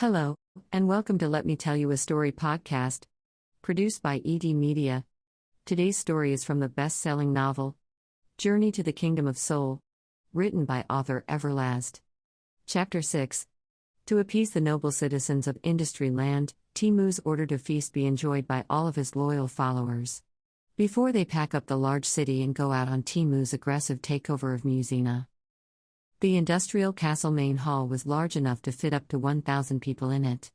Hello, and welcome to Let Me Tell You a Story podcast, produced by ED Media. Today's story is from the best-selling novel, Journey to the Kingdom of Soul, written by author Everlazt. Chapter 6. To appease the noble citizens of Industriland, Tmus ordered a feast be enjoyed by all of his loyal followers. Before they pack up the large city and go out on Tmus' aggressive takeover of Musina. The industrial castle main hall was large enough to fit up to 1,000 people in it.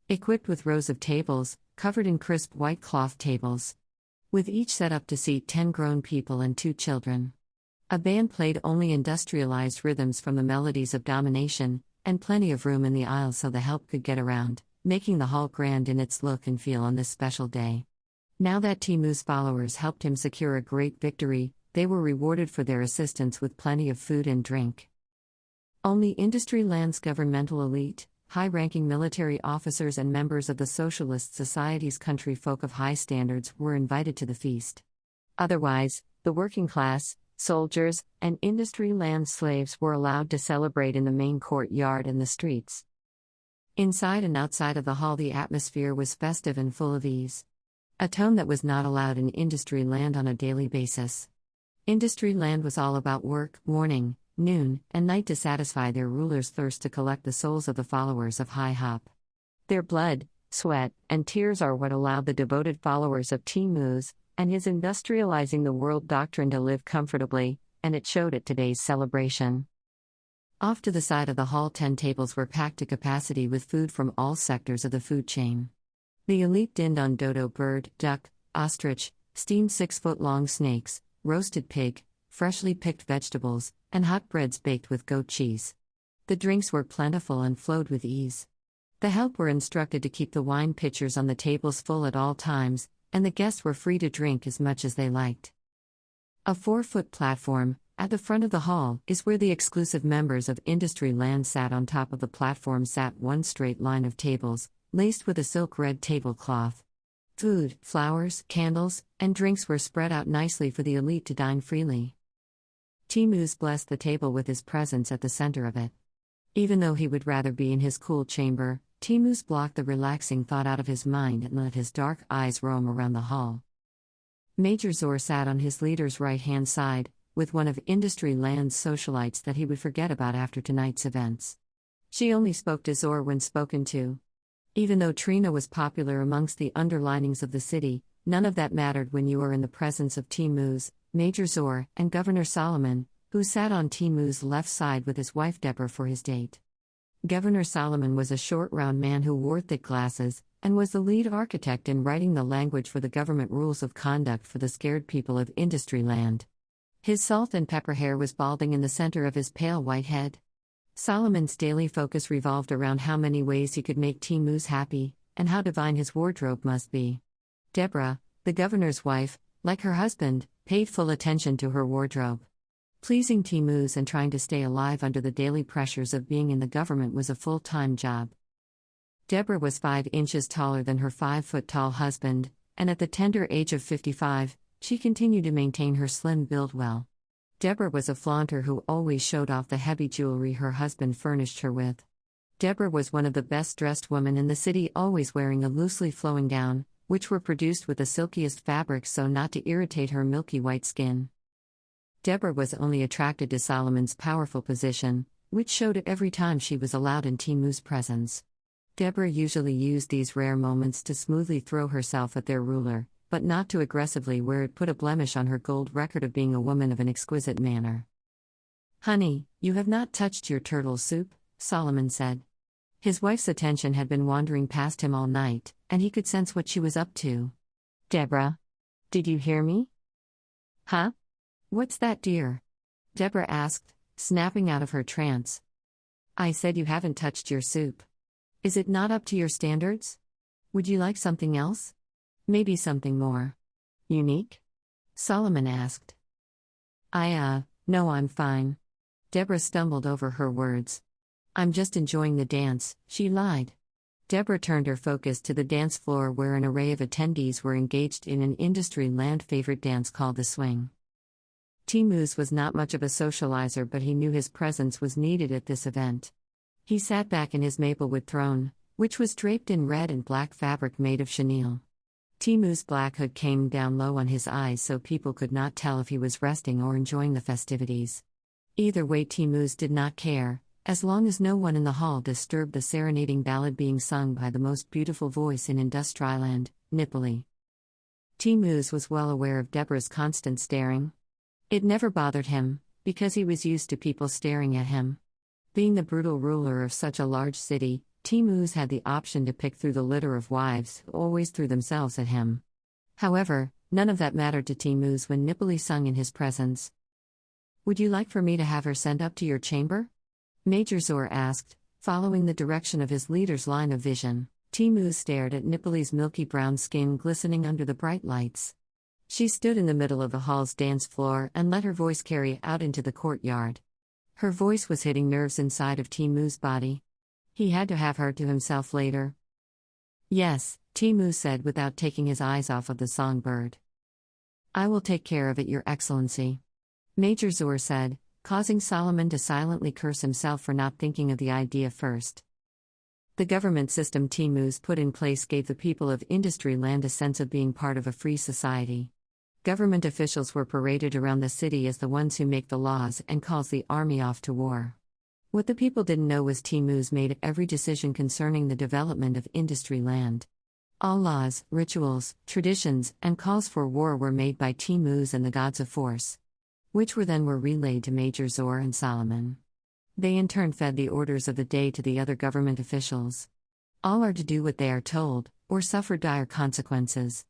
Equipped with rows of tables, covered in crisp white cloth tables, with each set up to seat 10 grown people and 2 children. A band played only industrialized rhythms from the melodies of domination, and plenty of room in the aisles so the help could get around, making the hall grand in its look and feel on this special day. Now that Tmus followers helped him secure a great victory, they were rewarded for their assistance with plenty of food and drink. Only Industriland's governmental elite, high-ranking military officers and members of the Socialist Society's country folk of high standards were invited to the feast. Otherwise, the working class, soldiers, and Industriland slaves were allowed to celebrate in the main courtyard and the streets. Inside and outside of the hall the atmosphere was festive and full of ease. A tone that was not allowed in Industriland on a daily basis. Industriland was all about work, morning, noon, and night to satisfy their rulers' thirst to collect the souls of the followers of High Hop. Their blood, sweat, and tears are what allowed the devoted followers of Tmus and his industrializing the world doctrine to live comfortably, and it showed at today's celebration. Off to the side of the hall 10 tables were packed to capacity with food from all sectors of the food chain. The elite dined on dodo bird, duck, ostrich, steamed 6-foot-long snakes, roasted pig, freshly picked vegetables, and hot breads baked with goat cheese. The drinks were plentiful and flowed with ease. The help were instructed to keep the wine pitchers on the tables full at all times, and the guests were free to drink as much as they liked. A 4-foot platform, at the front of the hall, is where the exclusive members of Industriland sat. On top of the platform sat one straight line of tables, laced with a silk red tablecloth. Food, flowers, candles, and drinks were spread out nicely for the elite to dine freely. Tmus blessed the table with his presence at the center of it. Even though he would rather be in his cool chamber, Tmus blocked the relaxing thought out of his mind and let his dark eyes roam around the hall. Major Zor sat on his leader's right-hand side, with one of Industriland's socialites that he would forget about after tonight's events. She only spoke to Zor when spoken to. Even though Trina was popular amongst the underlinings of the city, none of that mattered when you were in the presence of Tmus, Major Zor, and Governor Solomon, who sat on Tmus' left side with his wife Deborah for his date. Governor Solomon was a short round man who wore thick glasses, and was the lead architect in writing the language for the government rules of conduct for the scared people of Industriland. His salt and pepper hair was balding in the center of his pale white head. Solomon's daily focus revolved around how many ways he could make Tmus happy, and how divine his wardrobe must be. Deborah, the governor's wife, like her husband, paid full attention to her wardrobe. Pleasing Tmus and trying to stay alive under the daily pressures of being in the government was a full-time job. Deborah was 5 inches taller than her 5-foot-tall husband, and at the tender age of 55, she continued to maintain her slim build well. Deborah was a flaunter who always showed off the heavy jewelry her husband furnished her with. Deborah was one of the best-dressed women in the city, always wearing a loosely flowing gown, which were produced with the silkiest fabrics so not to irritate her milky white skin. Deborah was only attracted to Solomon's powerful position, which showed every time she was allowed in Tmus' presence. Deborah usually used these rare moments to smoothly throw herself at their ruler, but not too aggressively where it put a blemish on her gold record of being a woman of an exquisite manner. "Honey, you have not touched your turtle soup," Solomon said. His wife's attention had been wandering past him all night, and he could sense what she was up to. "Deborah? Did you hear me?" "Huh? What's that, dear?" Deborah asked, snapping out of her trance. "I said you haven't touched your soup. Is it not up to your standards? Would you like something else? Maybe something more unique?" Solomon asked. No, I'm fine." Deborah stumbled over her words. "I'm just enjoying the dance," she lied. Deborah turned her focus to the dance floor where an array of attendees were engaged in an Industriland favorite dance called the swing. Tmus was not much of a socializer, but he knew his presence was needed at this event. He sat back in his maplewood throne, which was draped in red and black fabric made of chenille. Tmu's black hood came down low on his eyes so people could not tell if he was resting or enjoying the festivities. Either way, Tmus did not care, as long as no one in the hall disturbed the serenading ballad being sung by the most beautiful voice in Industriland, Nipoli. Tmus was well aware of Deborah's constant staring. It never bothered him, because he was used to people staring at him. Being the brutal ruler of such a large city, Tmus had the option to pick through the litter of wives who always threw themselves at him. However, none of that mattered to Tmus when Nipoli sung in his presence. "Would you like for me to have her sent up to your chamber?" Major Zor asked, following the direction of his leader's line of vision. Tmus stared at Nipoli's milky brown skin glistening under the bright lights. She stood in the middle of the hall's dance floor and let her voice carry out into the courtyard. Her voice was hitting nerves inside of Tmu's body. He had to have her to himself later. "Yes," Tmus said without taking his eyes off of the songbird. "I will take care of it, Your Excellency," Major Zor said, causing Solomon to silently curse himself for not thinking of the idea first. The government system Tmus put in place gave the people of Industriland a sense of being part of a free society. Government officials were paraded around the city as the ones who make the laws and calls the army off to war. What the people didn't know was Tmus made every decision concerning the development of Industriland. All laws, rituals, traditions, and calls for war were made by Tmus and the gods of force, which were relayed to Major Zor and Solomon. They in turn fed the orders of the day to the other government officials. All are to do what they are told, or suffer dire consequences.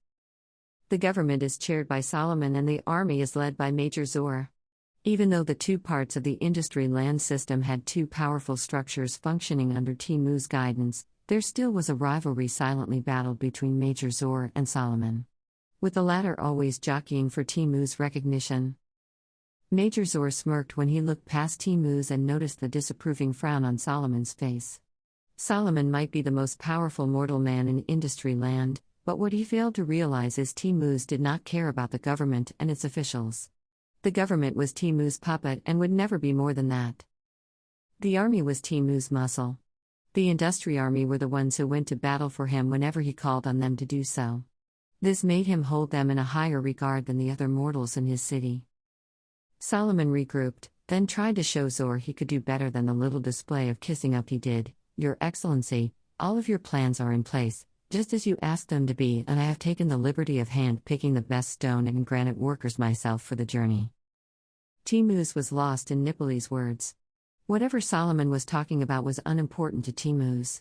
The government is chaired by Solomon and the army is led by Major Zor. Even though the two parts of the Industriland system had two powerful structures functioning under Tmu's guidance, there still was a rivalry silently battled between Major Zor and Solomon, with the latter always jockeying for Tmu's recognition. Major Zor smirked when he looked past Tmus and noticed the disapproving frown on Solomon's face. Solomon might be the most powerful mortal man in Industriland, but what he failed to realize is Tmus did not care about the government and its officials. The government was Tmu's puppet and would never be more than that. The army was Tmu's muscle. The Industriarmy were the ones who went to battle for him whenever he called on them to do so. This made him hold them in a higher regard than the other mortals in his city. Solomon regrouped, then tried to show Zor he could do better than the little display of kissing up he did. "Your Excellency, all of your plans are in place, just as you asked them to be, and I have taken the liberty of hand-picking the best stone and granite workers myself for the journey." Tmus was lost in Nipoli's words. Whatever Solomon was talking about was unimportant to Tmus.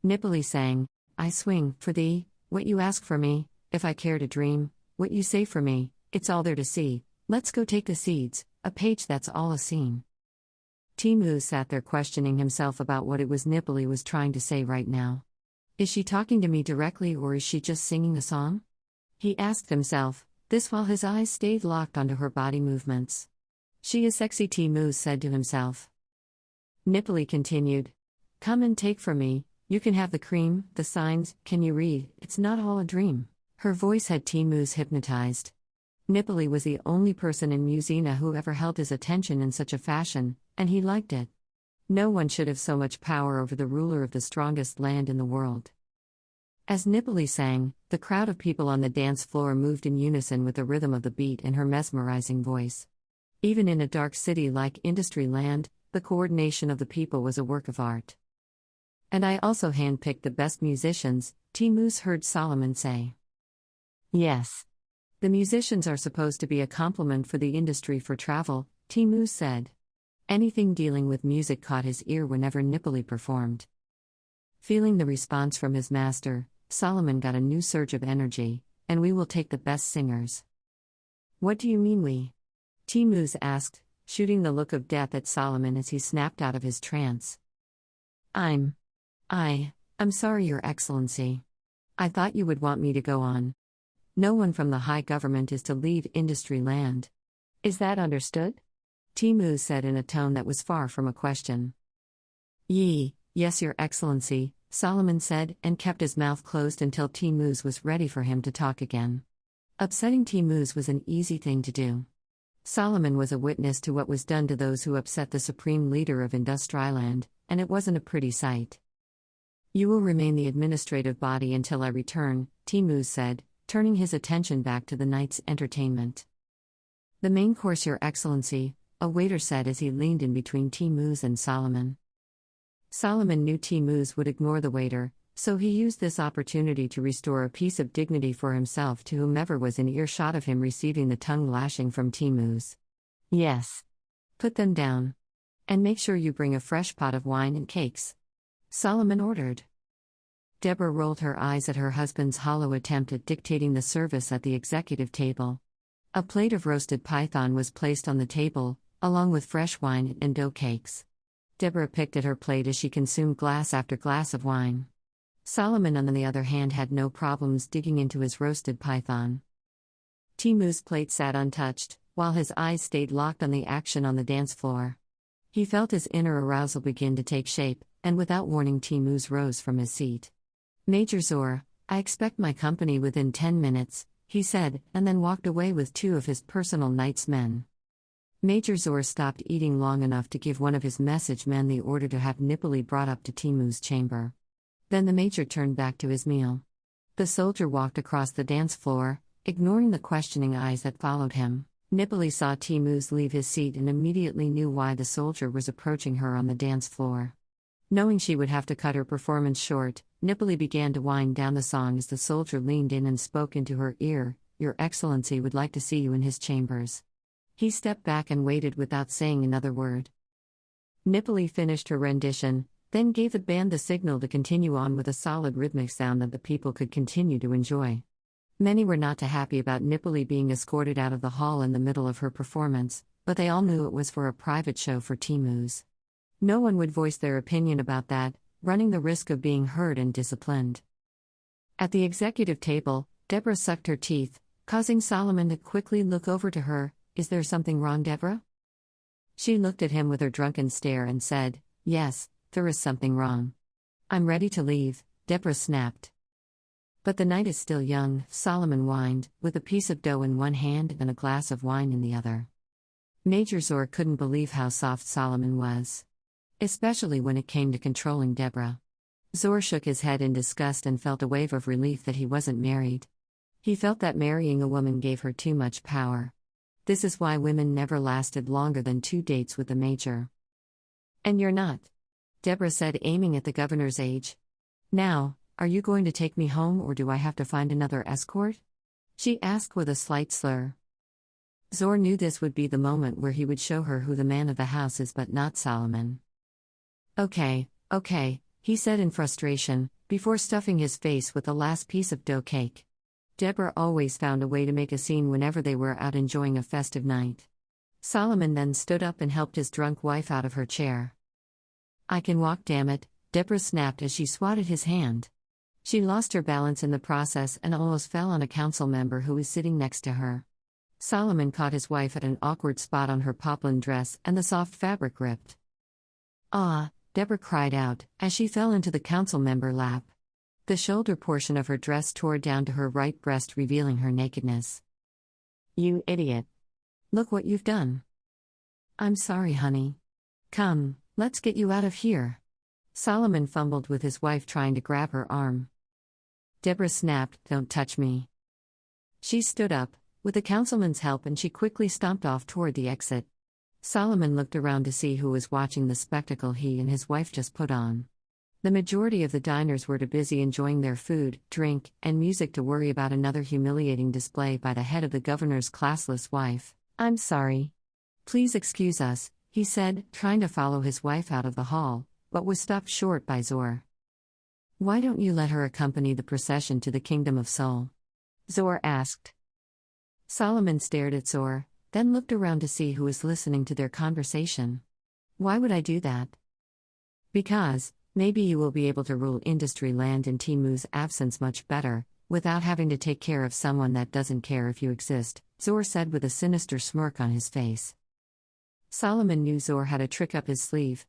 Nipoli sang, "I swing, for thee, what you ask for me, if I care to dream, what you say for me, it's all there to see, let's go take the seeds, a page that's all a scene." Tmus sat there questioning himself about what it was Nipoli was trying to say right now. Is she talking to me directly or is she just singing a song? He asked himself, this while his eyes stayed locked onto her body movements. "She is sexy," Tmus said to himself. Nipoli continued, "Come and take from me, you can have the cream, the signs, can you read, it's not all a dream." Her voice had Tmus hypnotized. Nipoli was the only person in Musina who ever held his attention in such a fashion, and he liked it. No one should have so much power over the ruler of the strongest land in the world. As Nipoli sang, the crowd of people on the dance floor moved in unison with the rhythm of the beat and her mesmerizing voice. Even in a dark city like Industriland, the coordination of the people was a work of art. "And I also handpicked the best musicians," Tmus heard Solomon say. "Yes. The musicians are supposed to be a complement for the industry for travel," Tmus said. Anything dealing with music caught his ear whenever Nipoli performed. Feeling the response from his master, Solomon got a new surge of energy, "And we will take the best singers." "What do you mean we?" Tmus asked, shooting the look of death at Solomon as he snapped out of his trance. I'm sorry, Your Excellency. I thought you would want me to go on. No one from the high government is to leave Industriland. Is that understood?" Tmus said in a tone that was far from a question. Yes, Your Excellency," Solomon said, and kept his mouth closed until Tmus was ready for him to talk again. Upsetting Tmus was an easy thing to do. Solomon was a witness to what was done to those who upset the supreme leader of Industriland, and it wasn't a pretty sight. You will remain the administrative body until I return, Tmus said, turning his attention back to the night's entertainment. The main course, Your Excellency, a waiter said as he leaned in between Tmus and Solomon. Solomon knew Tmus would ignore the waiter, so he used this opportunity to restore a piece of dignity for himself to whomever was in earshot of him receiving the tongue lashing from Tmus. Yes. Put them down. And make sure you bring a fresh pot of wine and cakes, Solomon ordered. Deborah rolled her eyes at her husband's hollow attempt at dictating the service at the executive table. A plate of roasted python was placed on the table, along with fresh wine and dough cakes. Deborah picked at her plate as she consumed glass after glass of wine. Solomon, on the other hand, had no problems digging into his roasted python. Tmus' plate sat untouched, while his eyes stayed locked on the action on the dance floor. He felt his inner arousal begin to take shape, and without warning Tmus rose from his seat. Major Zor, I expect my company within 10 minutes, he said, and then walked away with 2 of his personal Knight's men. Major Zor stopped eating long enough to give one of his message men the order to have Nipoli brought up to Tmus' chamber. Then the major turned back to his meal. The soldier walked across the dance floor, ignoring the questioning eyes that followed him. Nipoli saw Tmus leave his seat and immediately knew why the soldier was approaching her on the dance floor. Knowing she would have to cut her performance short, Nipoli began to wind down the song as the soldier leaned in and spoke into her ear, Your Excellency would like to see you in his chambers. He stepped back and waited without saying another word. Nipoli finished her rendition, then gave the band the signal to continue on with a solid rhythmic sound that the people could continue to enjoy. Many were not too happy about Nipoli being escorted out of the hall in the middle of her performance, but they all knew it was for a private show for Tmus. No one would voice their opinion about that, running the risk of being heard and disciplined. At the executive table, Deborah sucked her teeth, causing Solomon to quickly look over to her. Is there something wrong, Deborah? She looked at him with her drunken stare and said, Yes, there is something wrong. I'm ready to leave, Deborah snapped. But the night is still young, Solomon whined, with a piece of dough in one hand and a glass of wine in the other. Major Zor couldn't believe how soft Solomon was, especially when it came to controlling Deborah. Zor shook his head in disgust and felt a wave of relief that he wasn't married. He felt that marrying a woman gave her too much power. This is why women never lasted longer than 2 dates with the major. And you're not, Deborah said, aiming at the governor's age. Now, are you going to take me home or do I have to find another escort? She asked with a slight slur. Zor knew this would be the moment where he would show her who the man of the house is, but not Solomon. Okay, he said in frustration, before stuffing his face with the last piece of dough cake. Deborah always found a way to make a scene whenever they were out enjoying a festive night. Solomon then stood up and helped his drunk wife out of her chair. I can walk, damn it, Deborah snapped as she swatted his hand. She lost her balance in the process and almost fell on a council member who was sitting next to her. Solomon caught his wife at an awkward spot on her poplin dress and the soft fabric ripped. Ah, Deborah cried out, as she fell into the council member lap. The shoulder portion of her dress tore down to her right breast, revealing her nakedness. You idiot. Look what you've done. I'm sorry, honey. Come, let's get you out of here. Solomon fumbled with his wife trying to grab her arm. Deborah snapped, Don't touch me. She stood up, with the councilman's help, and she quickly stomped off toward the exit. Solomon looked around to see who was watching the spectacle he and his wife just put on. The majority of the diners were too busy enjoying their food, drink, and music to worry about another humiliating display by the head of the governor's classless wife. I'm sorry. Please excuse us, he said, trying to follow his wife out of the hall, but was stopped short by Zor. Why don't you let her accompany the procession to the Kingdom of Sol? Zor asked. Solomon stared at Zor, then looked around to see who was listening to their conversation. Why would I do that? Because, maybe you will be able to rule Industriland in Tmus' absence much better, without having to take care of someone that doesn't care if you exist, Zor said with a sinister smirk on his face. Solomon knew Zor had a trick up his sleeve.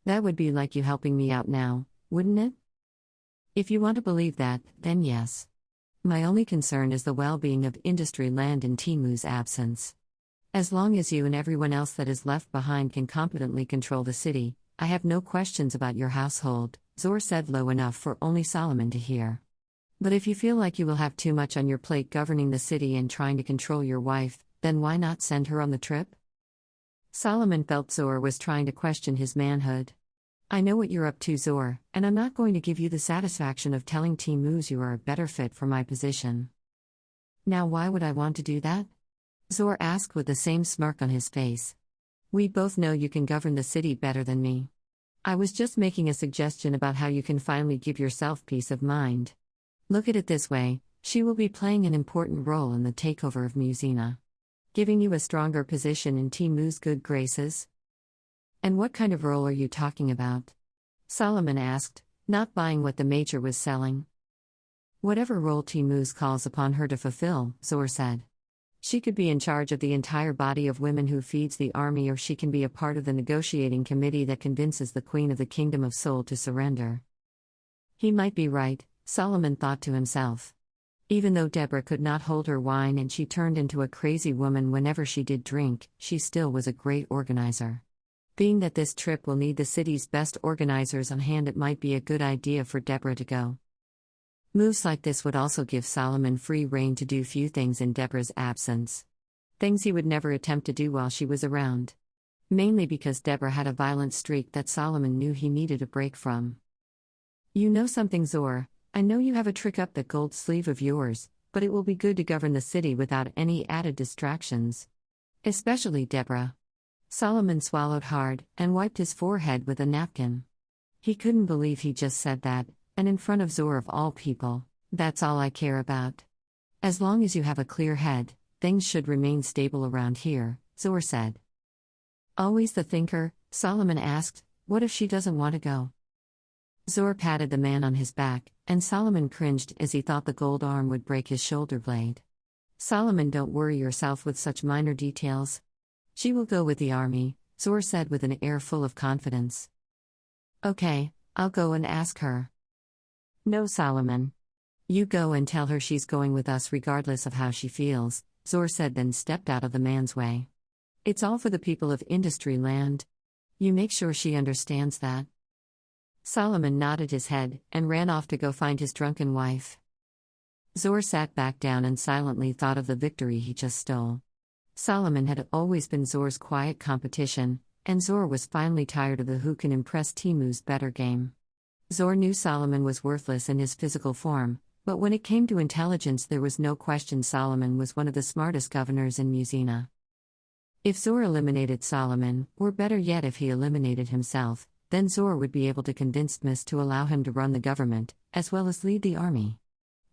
That would be like you helping me out now, wouldn't it? If you want to believe that, then yes. My only concern is the well-being of Industriland in Tmus' absence. As long as you and everyone else that is left behind can competently control the city, I have no questions about your household, Zor said low enough for only Solomon to hear. But if you feel like you will have too much on your plate governing the city and trying to control your wife, then why not send her on the trip? Solomon felt Zor was trying to question his manhood. I know what you're up to, Zor, and I'm not going to give you the satisfaction of telling Tmus you are a better fit for my position. Now why would I want to do that? Zor asked with the same smirk on his face. We both know you can govern the city better than me. I was just making a suggestion about how you can finally give yourself peace of mind. Look at it this way, she will be playing an important role in the takeover of Musina, giving you a stronger position in Tmus' good graces. And what kind of role are you talking about? Solomon asked, not buying what the major was selling. Whatever role Tmus calls upon her to fulfill, Zor said. She could be in charge of the entire body of women who feeds the army, or she can be a part of the negotiating committee that convinces the Queen of the Kingdom of Sol to surrender. He might be right, Solomon thought to himself. Even though Deborah could not hold her wine and she turned into a crazy woman whenever she did drink, she still was a great organizer. Being that this trip will need the city's best organizers on hand, it might be a good idea for Deborah to go. Moves like this would also give Solomon free rein to do few things in Deborah's absence. Things he would never attempt to do while she was around. Mainly because Deborah had a violent streak that Solomon knew he needed a break from. You know something, Zor, I know you have a trick up that gold sleeve of yours, but it will be good to govern the city without any added distractions. Especially Deborah. Solomon swallowed hard and wiped his forehead with a napkin. He couldn't believe he just said that. And in front of Zor of all people. That's all I care about. As long as you have a clear head, things should remain stable around here, Zor said. Always the thinker, Solomon asked, what if she doesn't want to go? Zor patted the man on his back, and Solomon cringed as he thought the gold arm would break his shoulder blade. Solomon, don't worry yourself with such minor details. She will go with the army, Zor said with an air full of confidence. Okay, I'll go and ask her. No, Solomon. You go and tell her she's going with us regardless of how she feels, Zor said, then stepped out of the man's way. It's all for the people of Industriland. You make sure she understands that. Solomon nodded his head and ran off to go find his drunken wife. Zor sat back down and silently thought of the victory he just stole. Solomon had always been Zor's quiet competition, and Zor was finally tired of the who can impress Tmus better game. Zor knew Solomon was worthless in his physical form, but when it came to intelligence there was no question Solomon was one of the smartest governors in Musina. If Zor eliminated Solomon, or better yet if he eliminated himself, then Zor would be able to convince Tmus to allow him to run the government, as well as lead the army.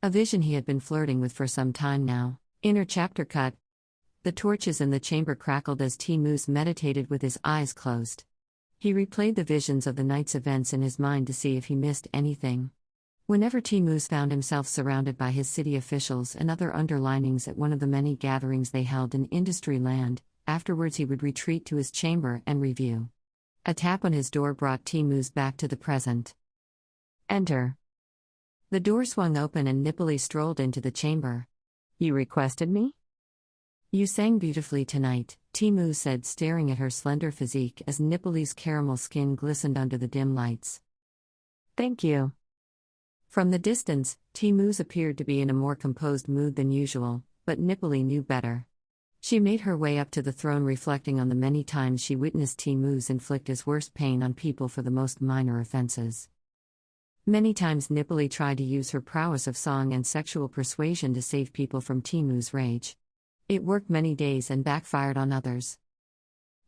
A vision he had been flirting with for some time now. Inner chapter cut. The torches in the chamber crackled as Tmus meditated with his eyes closed. He replayed the visions of the night's events in his mind to see if he missed anything. Whenever Tmus found himself surrounded by his city officials and other underlinings at one of the many gatherings they held in Industriland, afterwards he would retreat to his chamber and review. A tap on his door brought Tmus back to the present. Enter. The door swung open and Nipoli strolled into the chamber. You requested me? You sang beautifully tonight, Tmus said, staring at her slender physique as Nipoli's caramel skin glistened under the dim lights. Thank you. From the distance, Tmus appeared to be in a more composed mood than usual, but Nipoli knew better. She made her way up to the throne, reflecting on the many times she witnessed Tmus inflict his worst pain on people for the most minor offenses. Many times Nipoli tried to use her prowess of song and sexual persuasion to save people from Tmus' rage. It worked many days and backfired on others.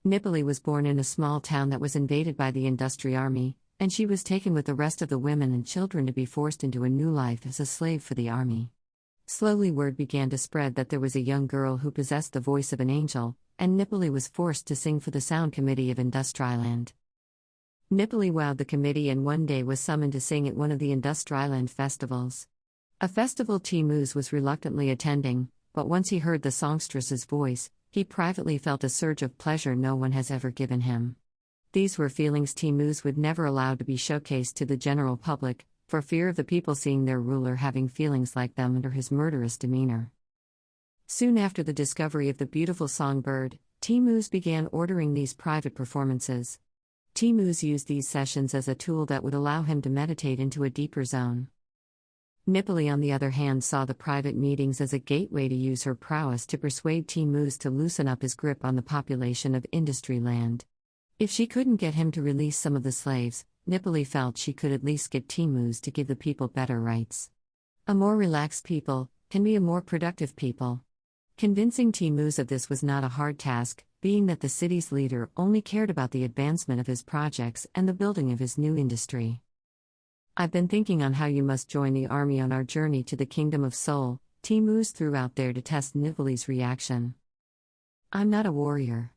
Nipoli was born in a small town that was invaded by the Industriarmy, and she was taken with the rest of the women and children to be forced into a new life as a slave for the army. Slowly word began to spread that there was a young girl who possessed the voice of an angel, and Nipoli was forced to sing for the sound committee of Industriland. Nipoli wowed the committee and one day was summoned to sing at one of the Industriland festivals. A festival Tmus was reluctantly attending, but once he heard the songstress's voice, he privately felt a surge of pleasure no one has ever given him. These were feelings Tmus would never allow to be showcased to the general public, for fear of the people seeing their ruler having feelings like them under his murderous demeanor. Soon after the discovery of the beautiful songbird, Tmus began ordering these private performances. Tmus used these sessions as a tool that would allow him to meditate into a deeper zone. Nipoli, on the other hand, saw the private meetings as a gateway to use her prowess to persuade Tmus to loosen up his grip on the population of Industriland. If she couldn't get him to release some of the slaves, Nipoli felt she could at least get Tmus to give the people better rights. A more relaxed people can be a more productive people. Convincing Tmus of this was not a hard task, being that the city's leader only cared about the advancement of his projects and the building of his new industry. "I've been thinking on how you must join the army on our journey to the Kingdom of Soul," Tmus threw out there to test Nipoli's reaction. "I'm not a warrior.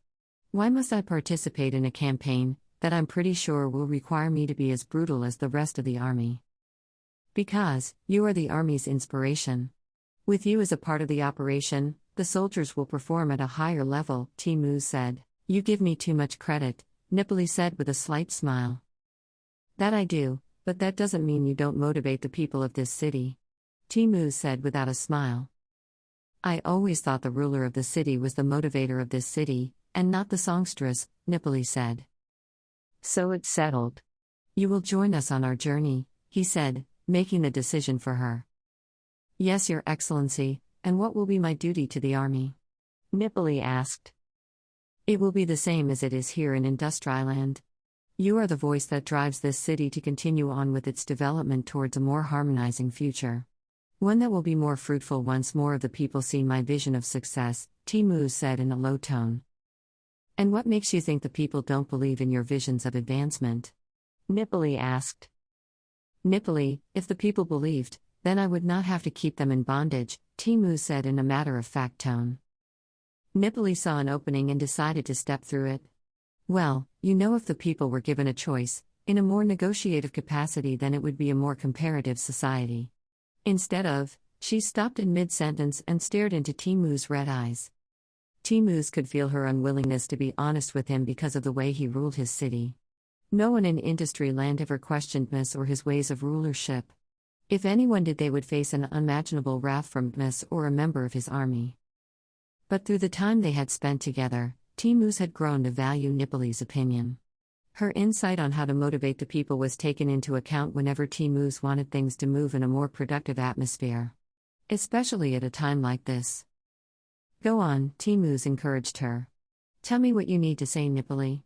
Why must I participate in a campaign that I'm pretty sure will require me to be as brutal as the rest of the army?" "Because you are the army's inspiration. With you as a part of the operation, the soldiers will perform at a higher level," Tmus said. "You give me too much credit," Nipoli said with a slight smile. "That I do, but that doesn't mean you don't motivate the people of this city," Tmus said without a smile. "I always thought the ruler of the city was the motivator of this city, and not the songstress," Nipoli said. "So it's settled. You will join us on our journey," he said, making the decision for her. "Yes, Your Excellency, and what will be my duty to the army?" Nipoli asked. "It will be the same as it is here in Industriland. You are the voice that drives this city to continue on with its development towards a more harmonizing future. One that will be more fruitful once more of the people see my vision of success," Tmus said in a low tone. "And what makes you think the people don't believe in your visions of advancement?" Nipoli asked. "Nipoli, if the people believed, then I would not have to keep them in bondage," Tmus said in a matter-of-fact tone. Nipoli saw an opening and decided to step through it. "Well, if the people were given a choice, in a more negotiative capacity, then it would be a more comparative society. Instead of," she stopped in mid-sentence and stared into Tmus' red eyes. Tmus could feel her unwillingness to be honest with him because of the way he ruled his city. No one in Industriland ever questioned Tmus or his ways of rulership. If anyone did, they would face an unimaginable wrath from Tmus or a member of his army. But through the time they had spent together, Tmus had grown to value Nipoli's opinion. Her insight on how to motivate the people was taken into account whenever Tmus wanted things to move in a more productive atmosphere. Especially at a time like this. "Go on," Tmus encouraged her. "Tell me what you need to say, Nipoli.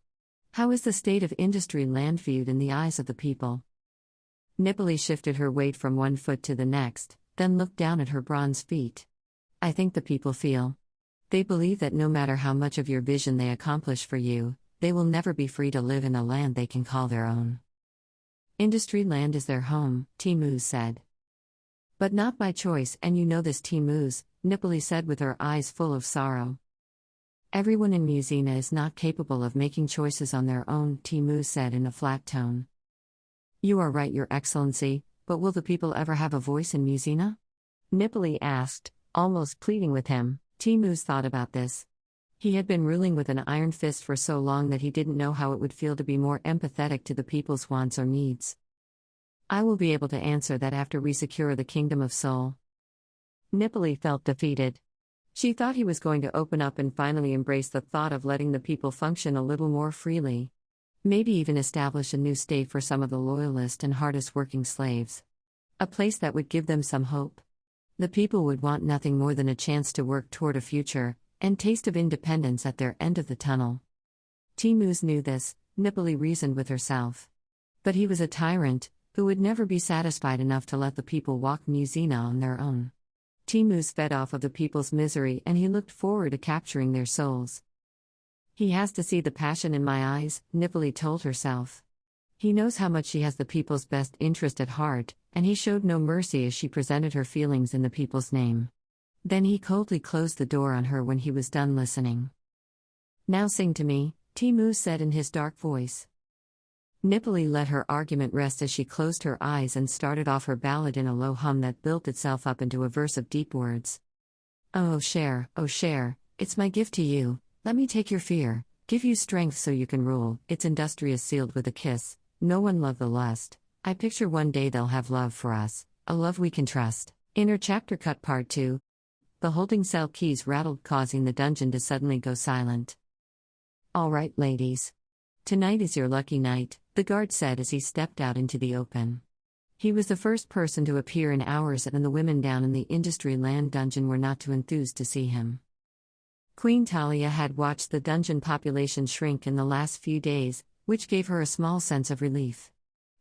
How is the state of Industriland viewed in the eyes of the people?" Nipoli shifted her weight from one foot to the next, then looked down at her bronze feet. "I think the people feel. They believe that no matter how much of your vision they accomplish for you, they will never be free to live in a land they can call their own. Industriland is their home," Tmus said. "But not by choice, and you know this, Tmus," Nipoli said with her eyes full of sorrow. "Everyone in Musina is not capable of making choices on their own," Tmus said in a flat tone. "You are right, Your Excellency, but will the people ever have a voice in Musina?" Nipoli asked, almost pleading with him. Tmus thought about this. He had been ruling with an iron fist for so long that he didn't know how it would feel to be more empathetic to the people's wants or needs. "I will be able to answer that after we secure the Kingdom of Soul." Nipoli felt defeated. She thought he was going to open up and finally embrace the thought of letting the people function a little more freely. Maybe even establish a new state for some of the loyalist and hardest-working slaves. A place that would give them some hope. The people would want nothing more than a chance to work toward a future, and taste of independence at their end of the tunnel. Tmus knew this, Nipoli reasoned with herself. But he was a tyrant, who would never be satisfied enough to let the people walk Musina on their own. Tmus fed off of the people's misery and he looked forward to capturing their souls. "He has to see the passion in my eyes," Nipoli told herself. "He knows how much she has the people's best interest at heart, and he showed no mercy as she presented her feelings in the people's name." Then he coldly closed the door on her when he was done listening. "Now sing to me," Tmus said in his dark voice. Nipoli let her argument rest as she closed her eyes and started off her ballad in a low hum that built itself up into a verse of deep words. Oh, Cher, it's my gift to you, let me take your fear, give you strength so you can rule, it's industrious sealed with a kiss, no one love the lust, I picture one day they'll have love for us, a love we can trust." Inner chapter cut part 2. The holding cell keys rattled, causing the dungeon to suddenly go silent. "All right, ladies. Tonight is your lucky night, the guard said as he stepped out into the open. He was the first person to appear in hours, and the women down in the Industriland dungeon were not too enthused to see him. Queen Talia had watched the dungeon population shrink in the last few days, which gave her a small sense of relief.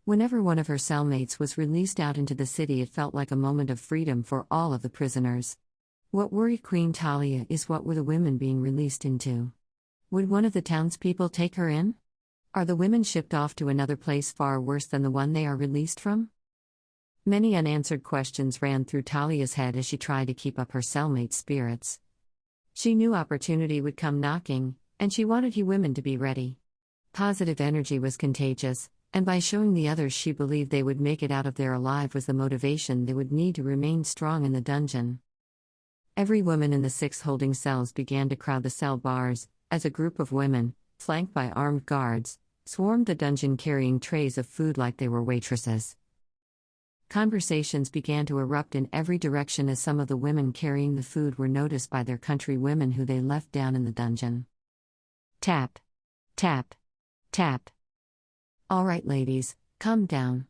Whenever one of her cellmates was released out into the city, it felt like a moment of freedom for all of the prisoners. What worried Queen Talia is what were the women being released into? Would one of the townspeople take her in? Are the women shipped off to another place far worse than the one they are released from? Many unanswered questions ran through Talia's head as she tried to keep up her cellmate's spirits. She knew opportunity would come knocking, and she wanted you women to be ready. Positive energy was contagious, and by showing the others she believed they would make it out of there alive was the motivation they would need to remain strong in the dungeon. Every woman in the 6 holding cells began to crowd the cell bars, as a group of women, flanked by armed guards, swarmed the dungeon carrying trays of food like they were waitresses. Conversations began to erupt in every direction as some of the women carrying the food were noticed by their countrywomen who they left down in the dungeon. Tap. Tap. Tap. All right, ladies, calm down.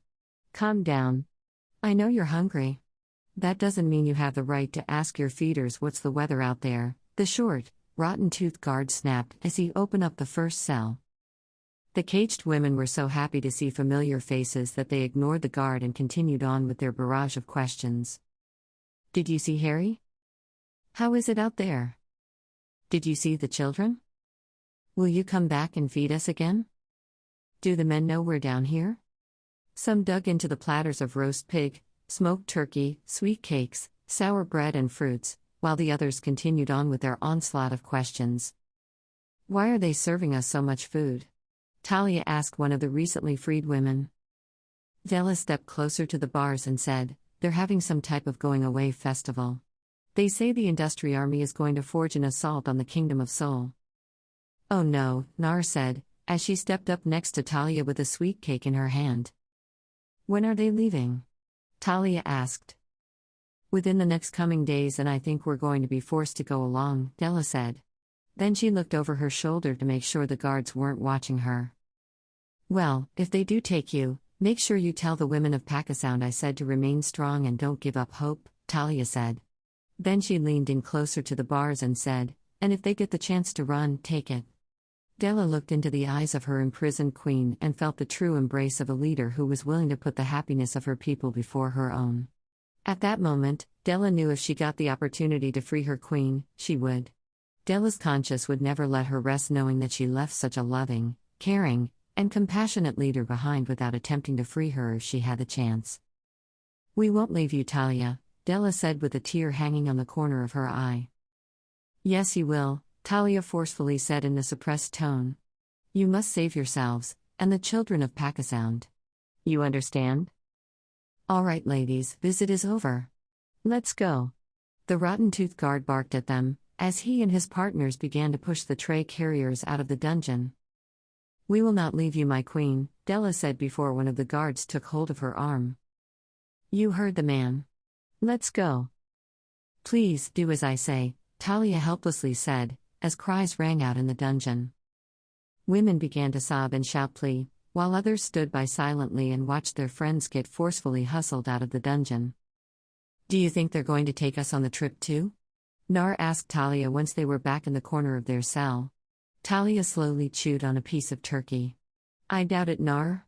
Calm down. I know you're hungry. That doesn't mean you have the right to ask your feeders what's the weather out there, the short, rotten-toothed guard snapped as he opened up the first cell. The caged women were so happy to see familiar faces that they ignored the guard and continued on with their barrage of questions. Did you see Harry? How is it out there? Did you see the children? Will you come back and feed us again? Do the men know we're down here? Some dug into the platters of roast pig, smoked turkey, sweet cakes, sour bread and fruits, while the others continued on with their onslaught of questions. Why are they serving us so much food? Talia asked one of the recently freed women. Della stepped closer to the bars and said, they're having some type of going-away festival. They say the Industriarmy is going to forge an assault on the Kingdom of Sol. Oh no, Nar said, as she stepped up next to Talia with a sweet cake in her hand. When are they leaving? Talia asked. Within the next coming days, and I think we're going to be forced to go along, Della said. Then she looked over her shoulder to make sure the guards weren't watching her. Well, if they do take you, make sure you tell the women of Packasound I said to remain strong and don't give up hope, Talia said. Then she leaned in closer to the bars and said, and if they get the chance to run, take it. Della looked into the eyes of her imprisoned queen and felt the true embrace of a leader who was willing to put the happiness of her people before her own. At that moment, Della knew if she got the opportunity to free her queen, she would. Della's conscience would never let her rest knowing that she left such a loving, caring, and compassionate leader behind without attempting to free her if she had the chance. We won't leave you, Talia, Della said with a tear hanging on the corner of her eye. Yes, you will, Talia forcefully said in a suppressed tone. You must save yourselves, and the children of Packasound. You understand? All right, ladies, visit is over. Let's go. The rotten-toothed guard barked at them, as he and his partners began to push the tray carriers out of the dungeon. We will not leave you, my queen, Della said before one of the guards took hold of her arm. You heard the man. Let's go. Please, do as I say, Talia helplessly said, as cries rang out in the dungeon. Women began to sob and shout plea, while others stood by silently and watched their friends get forcefully hustled out of the dungeon. Do you think they're going to take us on the trip too? Nar asked Talia once they were back in the corner of their cell. Talia slowly chewed on a piece of turkey. I doubt it, Nar.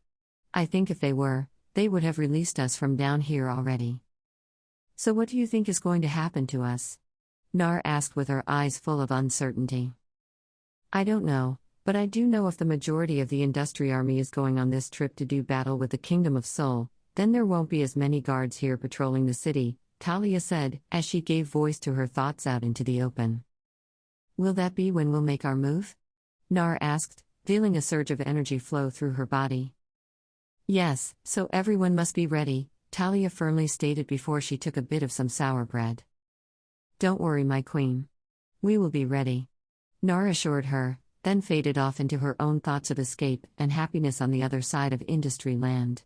I think if they were, they would have released us from down here already. So what do you think is going to happen to us? Nar asked with her eyes full of uncertainty. I don't know, but I do know if the majority of the Industriarmy is going on this trip to do battle with the Kingdom of Sol, then there won't be as many guards here patrolling the city, Talia said, as she gave voice to her thoughts out into the open. Will that be when we'll make our move? Nar asked, feeling a surge of energy flow through her body. Yes, so everyone must be ready, Talia firmly stated before she took a bit of some sour bread. Don't worry, my queen. We will be ready. Nar assured her, then faded off into her own thoughts of escape and happiness on the other side of Industriland.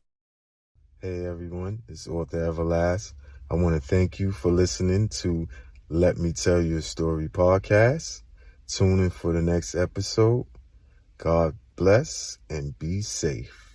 Hey everyone, it's author Everlazt. I want to thank you for listening to Let Me Tell You a Story podcast. Tune in for the next episode. God bless, and be safe.